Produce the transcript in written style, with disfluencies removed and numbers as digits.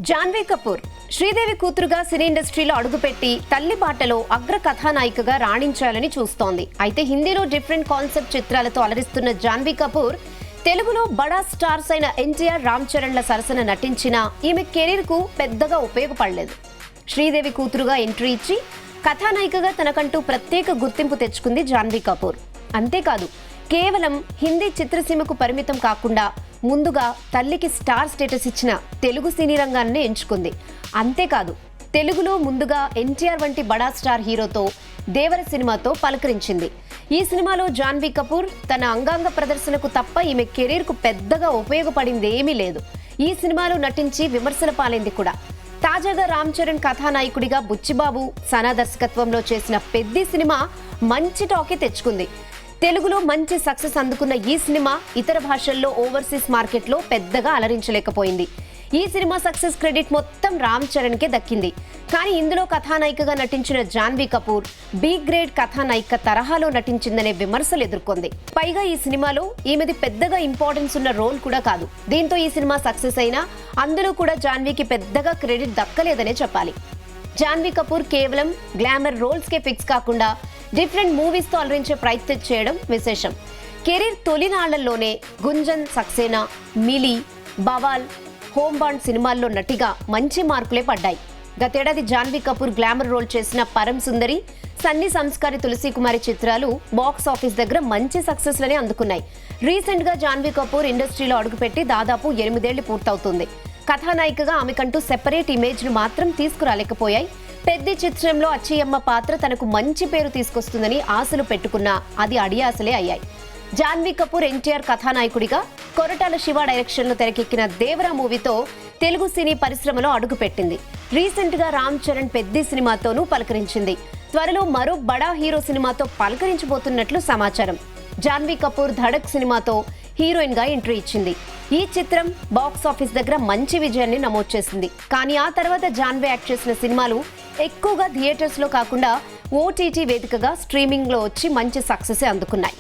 జాన్వీ కపూర్ శ్రీదేవి కూతురుగా సినీ ఇండస్ట్రీలో అడుగుపెట్టి తల్లి బాటలో అగ్ర కథానాయికగా రాణించాలని చూస్తోంది. అయితే హిందీలో డిఫరెంట్ కాన్సెప్ట్ చిత్రాలతో అలరిస్తున్న జాన్వీ కపూర్ తెలుగులో బడా స్టార్స్ అయిన ఎన్టీఆర్, రామ్ చరణ్ల సరసన నటించిన ఈమె కెరీర్ కు పెద్దగా ఉపయోగపడలేదు. శ్రీదేవి కూతురుగా ఎంట్రీ ఇచ్చి కథానాయికగా తనకంటూ ప్రత్యేక గుర్తింపు తెచ్చుకుంది జాన్వీ కపూర్. అంతేకాదు, కేవలం హిందీ చిత్రసీమకు పరిమితం కాకుండా ముందుగా తల్లికి స్టార్ స్టేటస్ ఇచ్చిన తెలుగు సినీ రంగాన్ని ఎంచుకుంది. అంతేకాదు, తెలుగులో ముందుగా ఎన్టీఆర్ వంటి బడా స్టార్ హీరోతో దేవర సినిమాతో పలకరించింది. ఈ సినిమాలో జాన్వీ కపూర్ తన అంగాంగ ప్రదర్శనకు తప్ప ఈమె కెరీర్కు పెద్దగా ఉపయోగపడింది ఏమీ లేదు. ఈ సినిమాలో నటించి విమర్శల పాలైంది కూడా. తాజాగా రామ్ చరణ్ కథానాయకుడిగా బుచ్చిబాబు సనా దర్శకత్వంలో చేసిన పెద్ది సినిమా మంచి టాకే తెచ్చుకుంది. తెలుగులో మంచి సక్సెస్ అందుకున్న ఈ సినిమా ఇతర భాషల్లో ఓవర్సీస్ మార్కెట్లో పెద్దగా అలరించలేకపోయింది. ఈ సినిమా సక్సెస్ క్రెడిట్ మొత్తం రామ్ చరణ్కే దక్కింది. కానీ ఇందులో కథానాయికగా నటించిన జాన్వీ కపూర్ బి గ్రేడ్ కథానాయిక తరహాలో నటించిందనే విమర్శలు ఎదుర్కొంది. పైగా ఈ సినిమాలో ఈమెది పెద్దగా ఇంపార్టెన్స్ ఉన్న రోల్ కూడా కాదు. దీంతో ఈ సినిమా సక్సెస్ అయినా అందులో కూడా జాన్వీకి పెద్దగా క్రెడిట్ దక్కలేదనే చెప్పాలి. జాన్వీ కపూర్ కేవలం గ్లామర్ రోల్స్ కే ఫిక్స్ కాకుండా డిఫరెంట్ మూవీస్ తో అలరించే ప్రయత్నం చేయడం విశేషం. కెరీర్ తొలినాళ్లలోనే గుంజన్ సక్సేనా, మిలి, బవాల్, హోంబాండ్ సినిమాల్లో నటిగా మంచి మార్కులే పడ్డాయి. గతేడాది జాన్వీ కపూర్ గ్లామర్ రోల్ చేసిన పరం సుందరి, సన్నీ సంస్కారి, తులసి కుమారి చిత్రాలు బాక్స్ ఆఫీస్ దగ్గర మంచి సక్సెస్ లని అందుకున్నాయి. రీసెంట్ గా జాన్వీ కపూర్ ఇండస్ట్రీలో అడుగుపెట్టి దాదాపు 8 ఏళ్లు పూర్తవుతుంది. కథానాయికగా ఆమెకంటూ సెపరేట్ ఇమేజ్ ను మాత్రం తీసుకురాలేకపోయాయి. పెద్ద చిత్రంలో అచ్చయ్యమ్మ పాత్ర తనకు మంచి పేరు తీసుకొస్తుందని ఆశలు పెట్టుకున్నా అది అడియాసలే అయ్యాయి. జాన్వీ కపూర్ ఎన్టీఆర్ కథానాయకుడిగా కొరటాల శివ డైరెక్షన్ లో తెరకెక్కిన దేవరా మూవీతో తెలుగు సినీ పరిశ్రమలో అడుగుపెట్టింది. రీసెంట్ గా రామ్ చరణ్ పెద్ది సినిమాతోనూ పలకరించింది. త్వరలో మరో బడా హీరో సినిమాతో పలకరించబోతున్నట్లు సమాచారం. జాన్వీ కపూర్ ధడక్ సినిమాతో హీరోయిన్ గా ఎంట్రీ ఇచ్చింది. ఈ చిత్రం బాక్స్ ఆఫీస్ దగ్గర మంచి విజయాన్ని నమోదు చేసింది. కానీ ఆ తర్వాత జాన్వీ యాక్ట్ చేసిన సినిమాలు ఎక్కువగా థియేటర్స్ లో కాకుండా ఓటీటీ వేదికగా స్ట్రీమింగ్ లో వచ్చి మంచి సక్సెస్ అందుకున్నాయి.